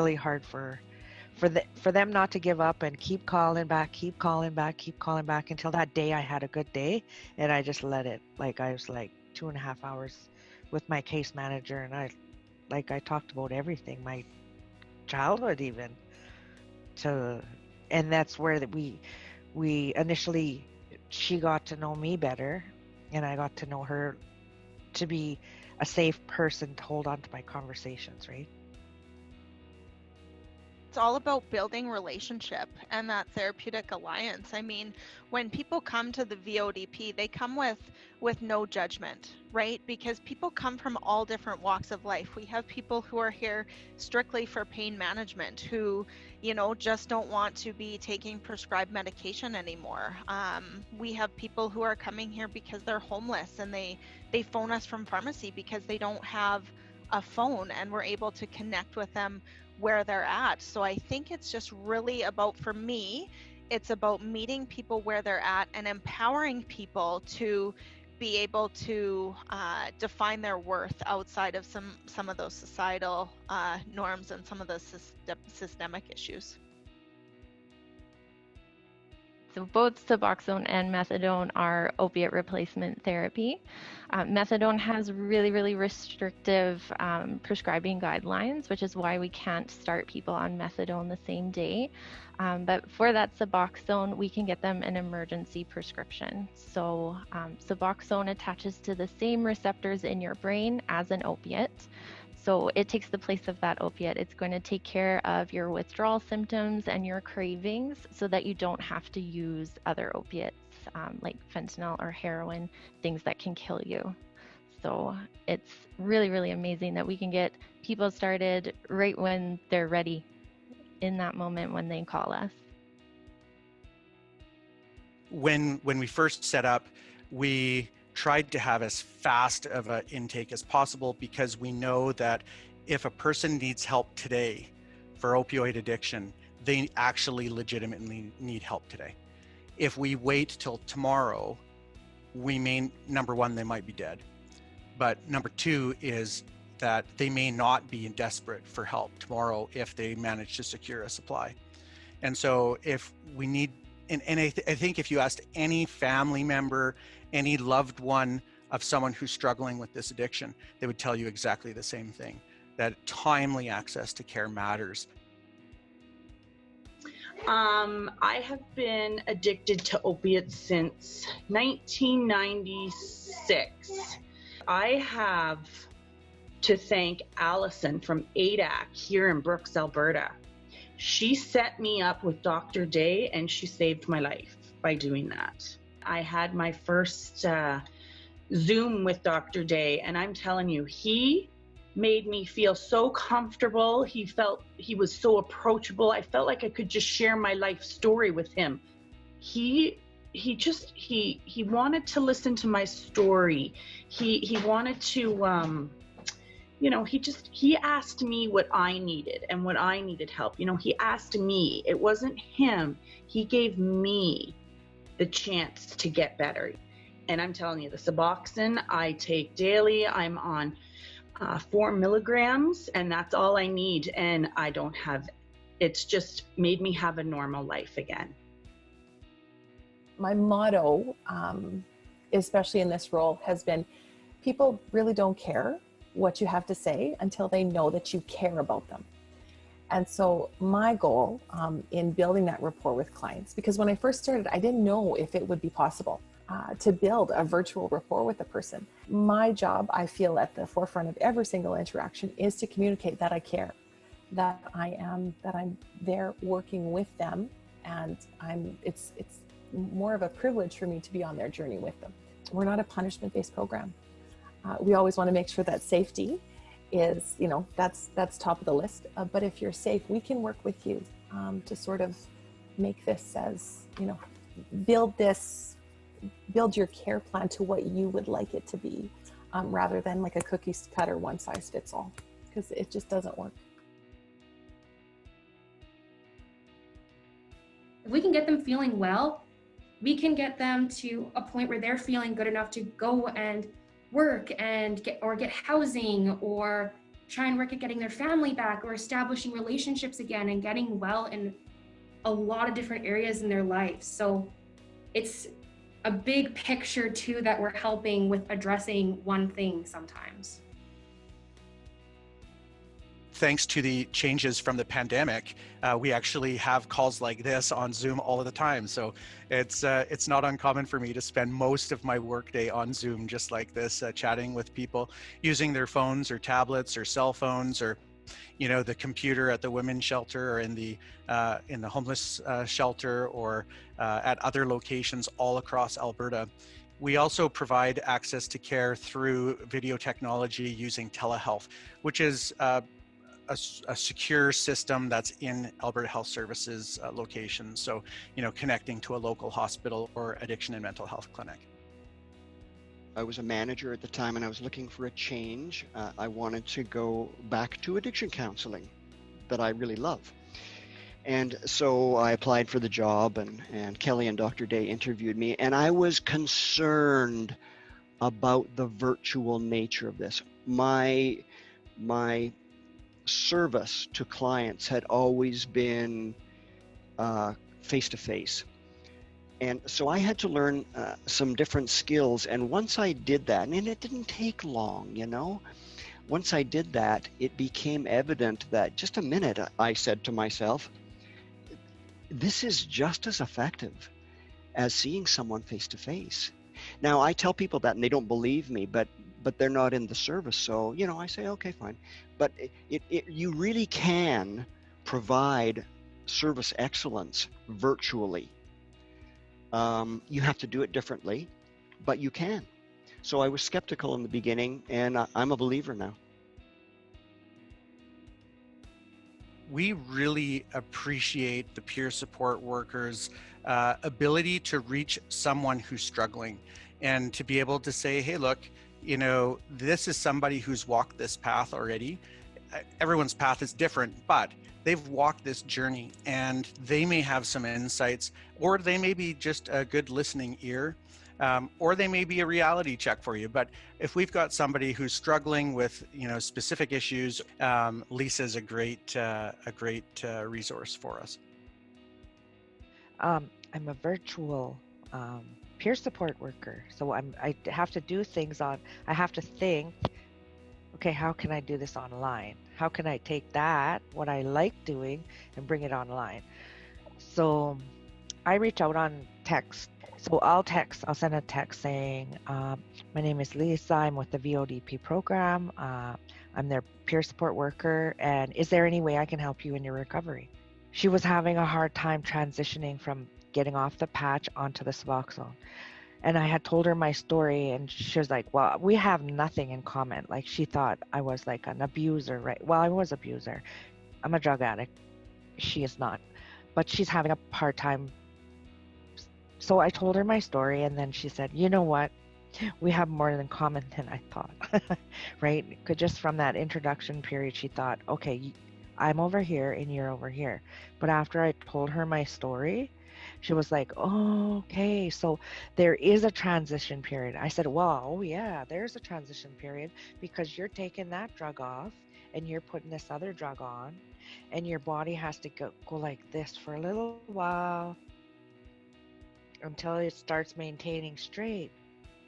really hard for them not to give up and keep calling back until that day I had a good day, and I just let it. Like, I was like 2.5 hours with my case manager, and I talked about everything, my childhood even, and that's where we initially, she got to know me better, and I got to know her to be a safe person to hold on to my conversations, right? It's all about building relationship and that therapeutic alliance. I mean, when people come to the VODP, they come with no judgment, right? Because people come from all different walks of life. We have people who are here strictly for pain management, who, just don't want to be taking prescribed medication anymore. We have people who are coming here because they're homeless, and they phone us from pharmacy because they don't have a phone, and we're able to connect with them where they're at. So I think it's just really about, for me, it's about meeting people where they're at and empowering people to be able to define their worth outside of some of those societal norms and some of the systemic issues. So both Suboxone and methadone are opiate replacement therapy. Methadone has really, really restrictive prescribing guidelines, which is why we can't start people on methadone the same day. But for that Suboxone, we can get them an emergency prescription. So Suboxone attaches to the same receptors in your brain as an opiate. So it takes the place of that opiate. It's going to take care of your withdrawal symptoms and your cravings so that you don't have to use other opiates like fentanyl or heroin, things that can kill you. So it's really, really amazing that we can get people started right when they're ready, in that moment when they call us. When we first set up, we tried to have as fast of an intake as possible, because we know that if a person needs help today for opioid addiction, they actually legitimately need help today. If we wait till tomorrow, number one, they might be dead. But number two is that they may not be desperate for help tomorrow if they manage to secure a supply. And so if we need, and I think if you asked any family member, any loved one of someone who's struggling with this addiction, they would tell you exactly the same thing, that timely access to care matters. I have been addicted to opiates since 1996. I have to thank Allison from ADAC here in Brooks, Alberta. She set me up with Dr. Day, and she saved my life by doing that. I had my first Zoom with Dr. Day, and I'm telling you, he made me feel so comfortable. He was so approachable. I felt like I could just share my life story with him. He wanted to listen to my story. He wanted to he asked me what I needed and what I needed help. He asked me. It wasn't him. He gave me the chance to get better. And I'm telling you, the Suboxone I take daily. I'm on 4 milligrams, and that's all I need. And I don't have, it's just made me have a normal life again. My motto, especially in this role, has been people really don't care what you have to say until they know that you care about them. And so my goal in building that rapport with clients, because when I first started, I didn't know if it would be possible to build a virtual rapport with a person. My job, I feel, at the forefront of every single interaction is to communicate that I care, that I'm there working with them, and it's more of a privilege for me to be on their journey with them. We're not a punishment-based program. We always want to make sure that safety is, that's top of the list. But if you're safe, we can work with you to sort of make this as, build your care plan to what you would like it to be, rather than like a cookie cutter one size fits all, because it just doesn't work. If we can get them feeling well, we can get them to a point where they're feeling good enough to go and work and get housing or try and work at getting their family back or establishing relationships again and getting well in a lot of different areas in their life. So it's a big picture too that we're helping with addressing one thing sometimes. Thanks to the changes from the pandemic, we actually have calls like this on Zoom all of the time. So it's not uncommon for me to spend most of my workday on Zoom just like this, chatting with people using their phones or tablets or cell phones, or the computer at the women's shelter, or in the homeless shelter, or at other locations all across Alberta. We also provide access to care through video technology using telehealth, which is a secure system that's in Alberta Health Services locations. So, connecting to a local hospital or addiction and mental health clinic. I was a manager at the time and I was looking for a change. I wanted to go back to addiction counseling that I really love. And so I applied for the job, and Kelly and Dr. Day interviewed me, and I was concerned about the virtual nature of this. My service to clients had always been face-to-face. And so I had to learn some different skills. And once I did that, and it didn't take long, once I did that, it became evident that, just a minute, I said to myself, this is just as effective as seeing someone face-to-face. Now, I tell people that and they don't believe me, but they're not in the service. So, I say, okay, fine. But you really can provide service excellence virtually. You have to do it differently, but you can. So I was skeptical in the beginning, and I'm a believer now. We really appreciate the peer support workers' ability to reach someone who's struggling, and to be able to say, hey, look, this is somebody who's walked this path already. Everyone's path is different, but they've walked this journey, and they may have some insights, or they may be just a good listening ear, or they may be a reality check for you. But if we've got somebody who's struggling with specific issues, Lisa's a great resource for us. I'm a virtual peer support worker, so I have to do things I have to think, okay, how can I do this online? How can I take what I like doing, and bring it online? So I reach out on text. So I'll send a text saying, my name is Lisa, I'm with the VODP program. I'm their peer support worker, and is there any way I can help you in your recovery? She was having a hard time transitioning from getting off the patch onto the Suboxone. And I had told her my story, and she was like, well, we have nothing in common. Like, she thought I was like an abuser, right? Well, I was an abuser. I'm a drug addict. She is not. But she's having a hard time. So I told her my story, and then she said, you know what? We have more in common than I thought, right? Because just from that introduction period, she thought, okay, I'm over here and you're over here. But after I told her my story, she was like, oh, okay, so there is a transition period. I said, well, oh yeah, there's a transition period, because you're taking that drug off and you're putting this other drug on, and your body has to go like this for a little while until it starts maintaining straight.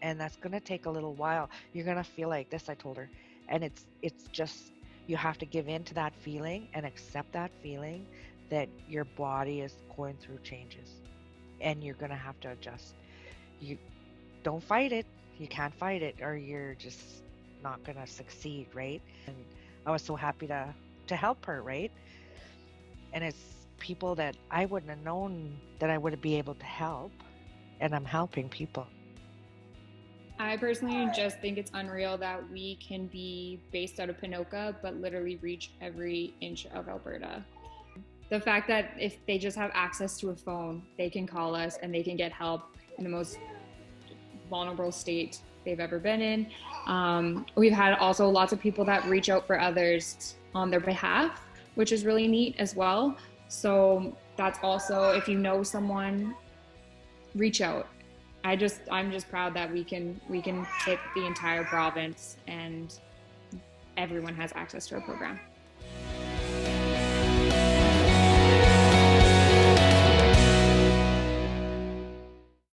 And that's going to take a little while. You're going to feel like this, I told her. And it's just, you have to give in to that feeling and accept that feeling that your body is going through changes, and you're going to have to adjust. You don't fight it. You can't fight it, or you're just not going to succeed, right? And I was so happy to help her, right? And it's people that I wouldn't have known that I would be able to help, and I'm helping people. I personally just think it's unreal that we can be based out of Ponoka, but literally reach every inch of Alberta. The fact that if they just have access to a phone, they can call us and they can get help in the most vulnerable state they've ever been in. We've had also lots of people that reach out for others on their behalf, which is really neat as well. So that's also, if you know someone, reach out. I'm just proud that we can hit the entire province and everyone has access to a program.